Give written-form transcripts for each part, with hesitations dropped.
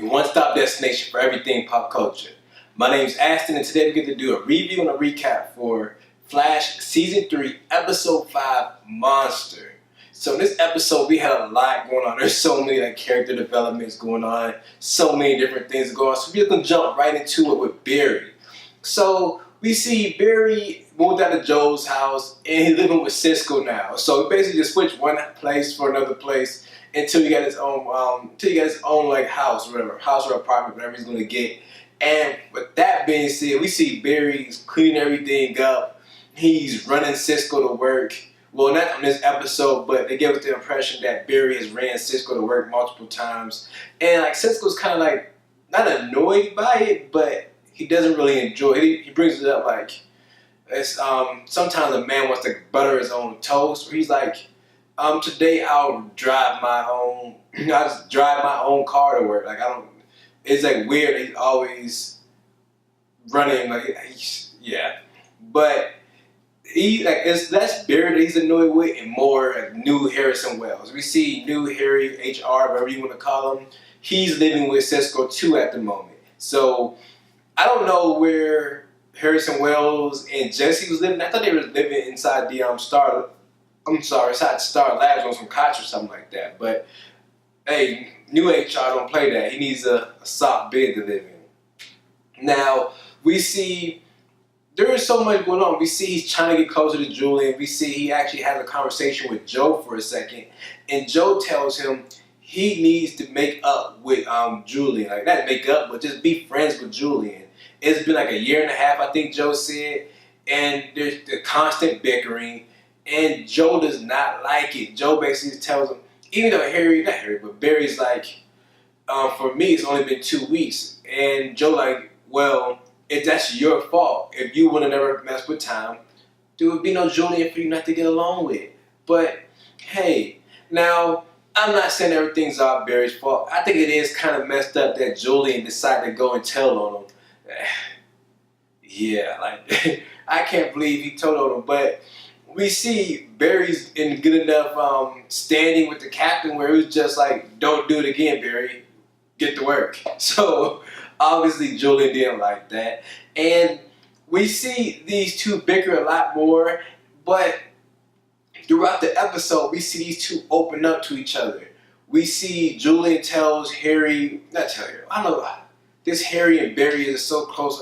your one-stop destination for everything pop culture. My name's Aston, and today we get to do a review and a recap for Flash Season 3, Episode 5, Monster. So in this episode, we had a lot going on. There's so many character developments going on, so many different things going on. So we're going to jump right into it with Barry. So we see Barry moved out of Joe's house, and he's living with Cisco now. So he basically just switched one place for another place until he got his own, house or whatever, house or apartment, whatever he's gonna get. And with that being said, we see Barry's cleaning everything up. He's running Cisco to work. Well, not on this episode, but they give us the impression that Barry has ran Cisco to work multiple times, and Cisco's kind of not annoyed by it, but he doesn't really enjoy it. He brings it up it's sometimes a man wants to butter his own toast, or he's like, today I'll drive my own. I just drive my own car to work. It's weird. He's always running. Yeah. But it's less Barry that he's annoyed with, and more new Harrison Wells. We see new Harry HR, whatever you want to call him. He's living with Cisco too at the moment. So I don't know where Harrison Wells and Jesse was living. I thought they were living inside the inside Star Labs on some cots or something like that. But hey, new HR don't play that. He needs a soft bed to live in. Now we see there is so much going on. We see he's trying to get closer to Julian. We see he actually has a conversation with Joe for a second, and Joe tells him he needs to make up with Julian. Not make up, but just be friends with Julian. It's been a year and a half, I think Joe said, and there's the constant bickering. And Joe does not like it. Joe basically tells him, even though but Barry's for me, it's only been 2 weeks. And Joe well, if that's your fault, if you would have never messed with Tom, there would be no Julian for you not to get along with. But hey, now, I'm not saying everything's all Barry's fault. I think it is kind of messed up that Julian decided to go and tell on him. Yeah, I can't believe he told on him, but we see Barry's in good enough standing with the captain where he was just don't do it again, Barry. Get to work. So obviously Julian didn't like that. And we see these two bicker a lot more, but throughout the episode we see these two open up to each other. We see Julian tells Harry, I don't know, this Harry and Barry is so close.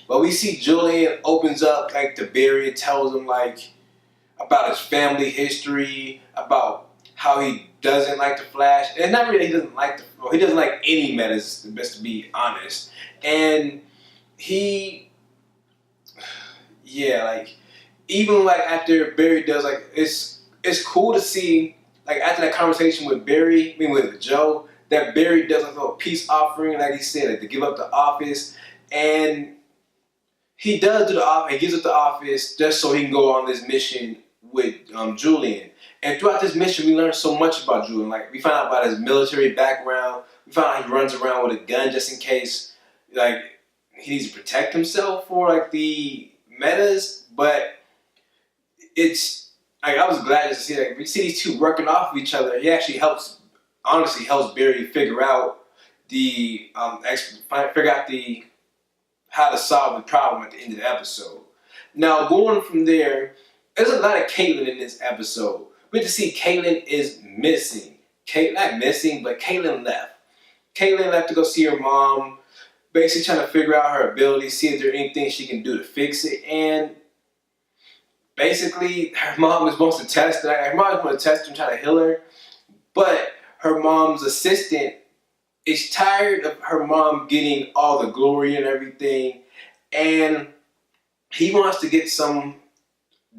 But we see Julian opens up to Barry and tells him about his family history, about how he doesn't like the Flash. And not really he doesn't like he doesn't like any metas, best to be honest. And he, even after Barry does it's cool to see after that conversation with with Joe, that Barry does a little peace offering, he said, to give up the office. And he does do the office. He gives up the office just so he can go on this mission with Julian. And throughout this mission, we learn so much about Julian. We found out about his military background. We found out he runs around with a gun just in case, he needs to protect himself for the metas. But it's I was glad to see we see these two working off of each other. He actually helps Barry figure out how to solve the problem at the end of the episode. Now, going from there, there's a lot of Caitlin in this episode. We get to see Caitlin is missing. Not missing, but Caitlin left. Caitlin left to go see her mom, basically trying to figure out her abilities, see if there's anything she can do to fix it. And basically, her mom wants to test her. Her mom wants to test her and try to heal her. But her mom's assistant is tired of her mom getting all the glory and everything, and he wants to get some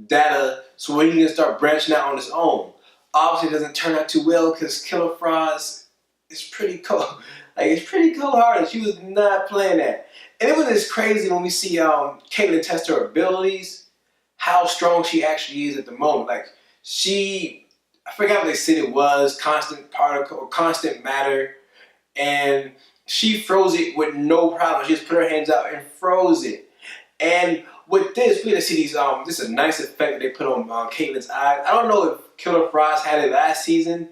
data so he can start branching out on his own. Obviously, it doesn't turn out too well because Killer Frost is pretty cold. It's pretty cold-hearted. She was not playing that. And it was just crazy when we see Caitlin test her abilities, how strong she actually is at the moment. I forgot what they said it was, constant particle, constant matter. And she froze it with no problem. She just put her hands out and froze it. And with this, we get to see these. This is a nice effect that they put on Caitlin's eyes. I don't know if Killer Frost had it last season,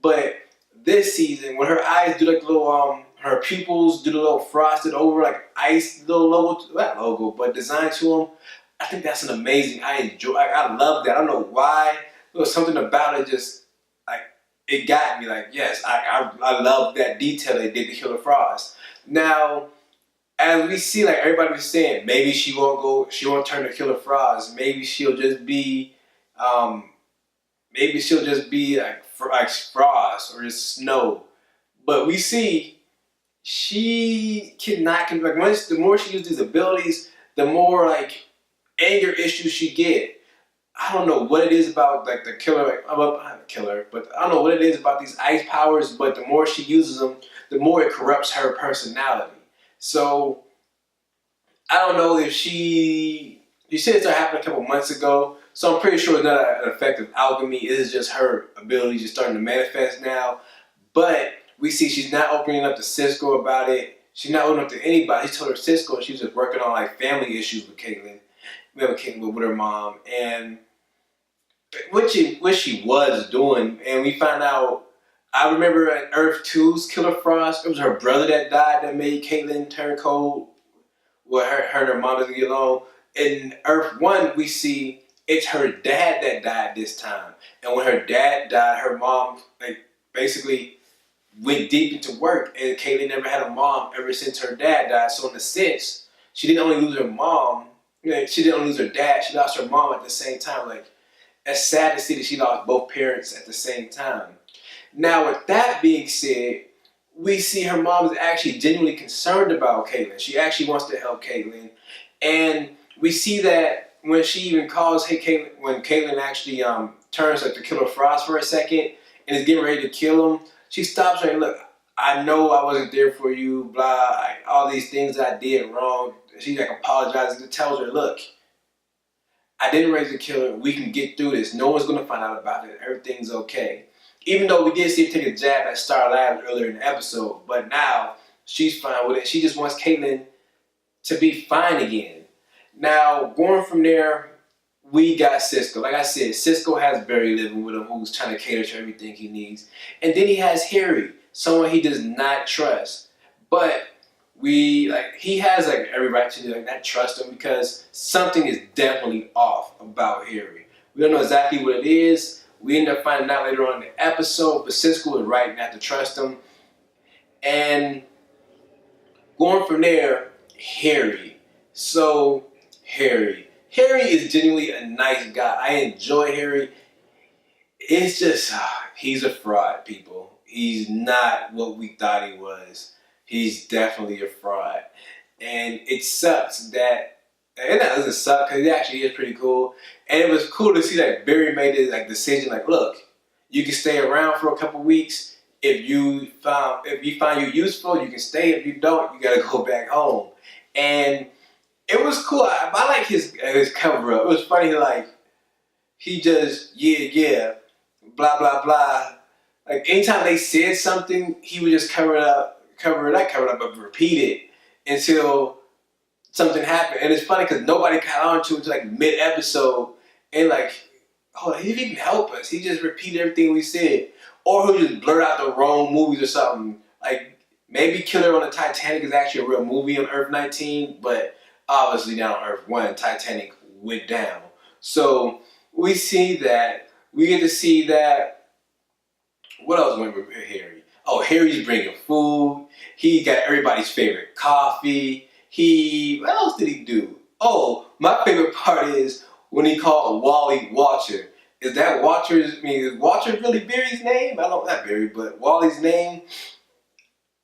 but this season when her eyes do like little her pupils do the little frosted over like ice little logo, not logo, but design to them. I think that's an amazing. I love that. I don't know why. There was something about it just like it got me. Like yes, I love that detail they did to Killer Frost. Now, as we see, like everybody was saying, maybe she won't go. She won't turn to Killer Frost. Maybe she'll just be. Maybe she'll just be like Frost or just Snow. But we see she like once the more she uses these abilities, the more like anger issues she get. I don't know what it is about like the killer, like, I'm not a killer, but I don't know what it is about these ice powers. But the more she uses them, the more it corrupts her personality. So I don't know if you said it started happening a couple months ago. So I'm pretty sure it's not an effective alchemy. It is just her ability just starting to manifest now. But we see she's not opening up to Cisco about it. She's not opening up to anybody. She told her Cisco she was just working on like family issues with Caitlyn. With her mom, and what she was doing, and we found out. I remember in Earth 2's Killer Frost, it was her brother that died that made Caitlyn turn cold. Well, her and her mom doesn't get along. In Earth 1, we see it's her dad that died this time, and when her dad died, her mom like basically went deep into work, and Caitlyn never had a mom ever since her dad died. So in a sense, she didn't only lose her mom. She didn't lose her dad. She lost her mom at the same time. Like, it's sad to see that she lost both parents at the same time. Now, with that being said, we see her mom is actually genuinely concerned about Caitlyn. She actually wants to help Caitlyn. And we see that when she even calls, hey, Caitlyn, when Caitlyn actually turns like to Killer Frost for a second and is getting ready to kill him, she stops her and look, I know I wasn't there for you, blah, all these things I did wrong. She like apologizes and tells her, look, I didn't raise a killer. We can get through this. No one's going to find out about it. Everything's okay. Even though we did see her take a jab at Star Labs earlier in the episode, but now she's fine with it. She just wants Caitlyn to be fine again. Now, going from there, we got Cisco. Like I said, Cisco has Barry living with him who's trying to cater to everything he needs. And then he has Harry, someone he does not trust. But he has like every right to like not trust him because something is definitely off about Harry. We don't know exactly what it is. We end up finding out later on in the episode, but Cisco is right not to trust him. And going from there, Harry. So Harry is genuinely a nice guy. I enjoy Harry. It's just he's a fraud, people. He's not what we thought he was. He's definitely a fraud. And it sucks that, and that doesn't suck because it actually is pretty cool. And it was cool to see that Barry made this like decision like, look, you can stay around for a couple weeks. If you find you useful, you can stay. If you don't, you gotta go back home. And it was cool. I like his cover up. It was funny, like he just yeah, blah blah blah. Like anytime they said something, he would just cover it up, but repeat it until something happened. And it's funny because nobody caught on to it until like mid-episode. And like, oh, he didn't even help us. He just repeated everything we said. Or he'll just blurt out the wrong movies or something. Like, maybe Killer on the Titanic is actually a real movie on Earth 19, but obviously down on Earth 1, Titanic went down. So we see that. We get to see that. What else went with Harry? Oh, Harry's bringing food. He got everybody's favorite coffee. What else did he do? Oh, my favorite part is when he called Wally Watcher. Is Watcher really Barry's name? Not Barry, but Wally's name?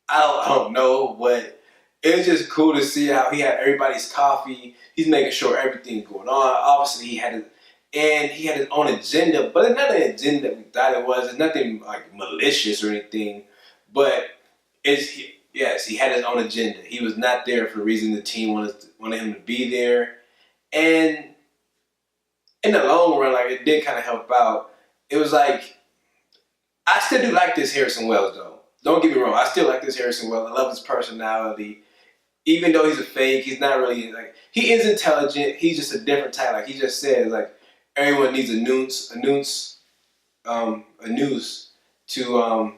I don't know, but it was just cool to see how he had everybody's coffee. He's making sure everything's going on. Obviously, he had his own agenda, but it's not an agenda that we thought it was. It's nothing like malicious or anything, but he had his own agenda. He was not there for the reason the team wanted him to be there, and in the long run, like it did kind of help out. It was like I still do like this Harrison Wells though. Don't get me wrong, I still like this Harrison Wells. I love his personality. Even though he's a fake, he's not really like he is intelligent. He's just a different type. Like he just says, like everyone needs a noose to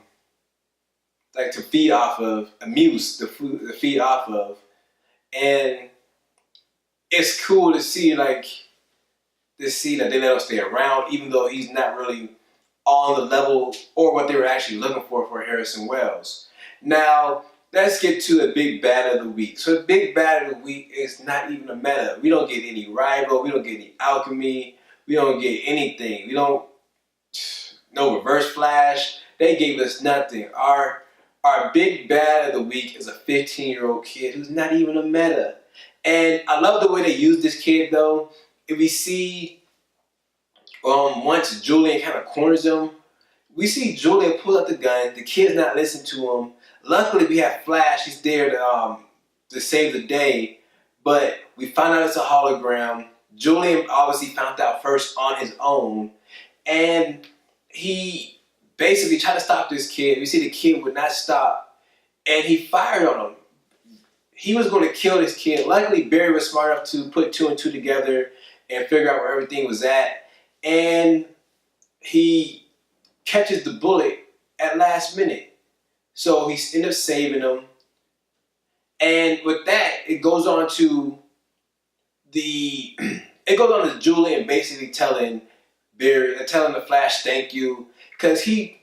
like to feed off of, amuse the food to feed off of, and it's cool to see that they let him stay around, even though he's not really on the level or what they were actually looking for Harrison Wells. Now, let's get to the big bad of the week. So the big bad of the week is not even a meta. We don't get any rival. We don't get any alchemy. We don't get anything. We don't, no reverse flash. They gave us nothing. Our big bad of the week is a 15-year-old kid who's not even a meta. And I love the way they use this kid though. If we see once Julian kind of corners him, we see Julian pull out the gun. The kid's not listening to him. Luckily, we have Flash. He's there to save the day. But we find out it's a hologram. Julian obviously found out first on his own. And he basically tried to stop this kid. We see the kid would not stop. And he fired on him. He was going to kill this kid. Luckily, Barry was smart enough to put two and two together and figure out where everything was at. And he catches the bullet at last minute. So he ends up saving him. And with that, it goes on to Julian basically telling the Flash thank you. Because he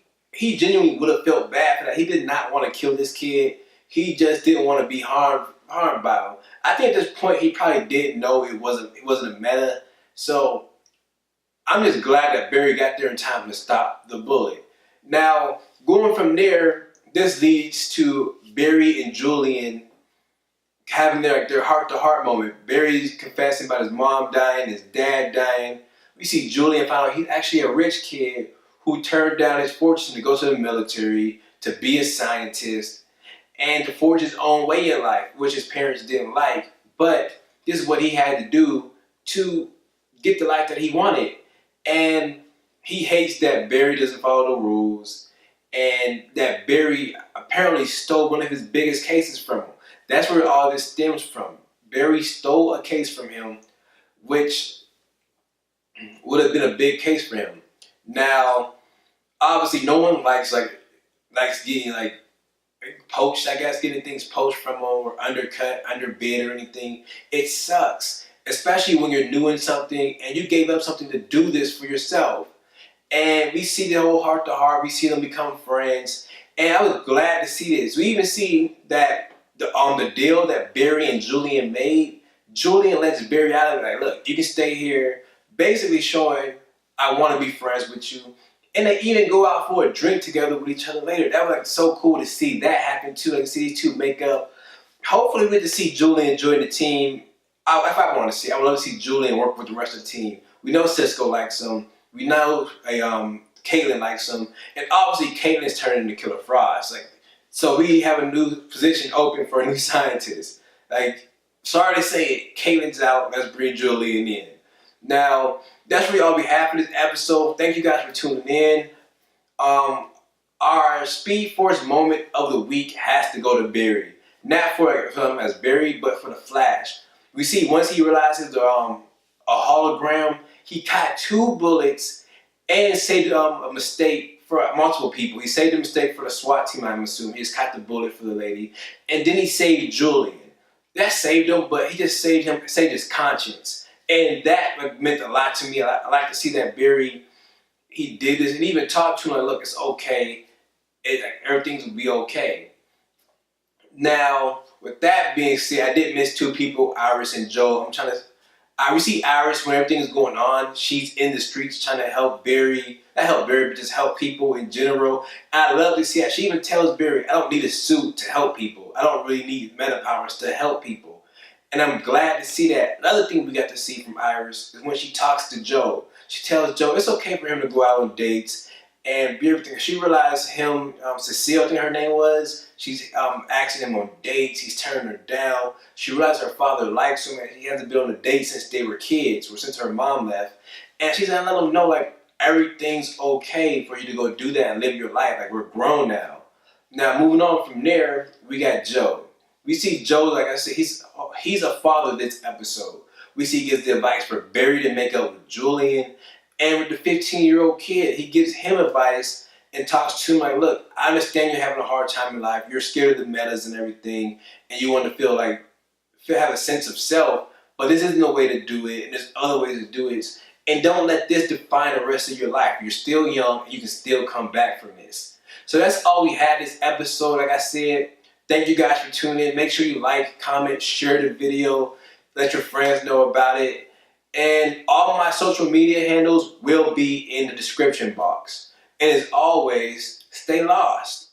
genuinely would have felt bad for that. He did not want to kill this kid. He just didn't want to be harmed by him. I think at this point he probably didn't know it wasn't a meta. So I'm just glad that Barry got there in time to stop the bullet. Now, going from there, this leads to Barry and Julian having their heart-to-heart moment. Barry's confessing about his mom dying, his dad dying. We see Julian find out he's actually a rich kid who turned down his fortune to go to the military, to be a scientist, and to forge his own way in life, which his parents didn't like. But this is what he had to do to get the life that he wanted. And he hates that Barry doesn't follow the rules, and that Barry apparently stole one of his biggest cases from him. That's where all this stems from. Barry stole a case from him, which would have been a big case for him. Now, obviously, no one likes getting poached, I guess, getting things poached from them or undercut, underbid or anything. It sucks, especially when you're doing something and you gave up something to do this for yourself. And we see the whole heart to heart. We see them become friends. And I was glad to see this. We even see that the deal that Barry and Julian made, Julian lets Barry out of it. Like, look, you can stay here. Basically showing, I want to be friends with you. And they even go out for a drink together with each other later. That was so cool to see that happen too. Like to see these two make up. Hopefully we get to see Julian join the team. If I want to see, I would love to see Julian work with the rest of the team. We know Cisco likes him. We know Caitlin likes him. And obviously Caitlin's turning into Killer Frost. So we have a new position open for a new scientist. Sorry to say it, Caitlin's out. Let's bring Julian in. Now, that's really all we have for this episode. Thank you guys for tuning in. Our Speed Force moment of the week has to go to Barry. Not for him as Barry, but for the Flash. We see once he realizes a hologram, he caught 2 bullets and saved a mistake for multiple people. He saved a mistake for the SWAT team, I'm assuming. He just caught the bullet for the lady. And then he saved Julian. That saved him, but he just saved his conscience. And that meant a lot to me. I like to see that Barry, he did this and even talked to him like, look, it's okay. Everything will be okay. Now, with that being said, I did miss 2 people, Iris and Joe. We see Iris when everything is going on. She's in the streets trying to help Barry. Not help Barry, but just help people in general. And I love to see how she even tells Barry, I don't need a suit to help people. I don't really need meta powers to help people. And I'm glad to see that. Another thing we got to see from Iris is when she talks to Joe. She tells Joe it's okay for him to go out on dates and be everything. She realized him, Cecile, I think her name was, she's asking him on dates. He's turning her down. She realized her father likes him and he hasn't been on a date since they were kids or since her mom left. And she's gonna let him know everything's okay for you to go do that and live your life. We're grown now. Now moving on from there, we got Joe. We see Joe, like I said, he's a father this episode. We see he gives the advice for Barry to make up with Julian. And with the 15-year-old kid, he gives him advice and talks to him like, look, I understand you're having a hard time in life. You're scared of the metas and everything, and you want to have a sense of self, but this isn't the way to do it, and there's other ways to do it. And don't let this define the rest of your life. You're still young, and you can still come back from this. So that's all we had this episode. Like I said, thank you guys for tuning in. Make sure you like, comment, share the video, let your friends know about it. And all my social media handles will be in the description box. And as always, stay lost.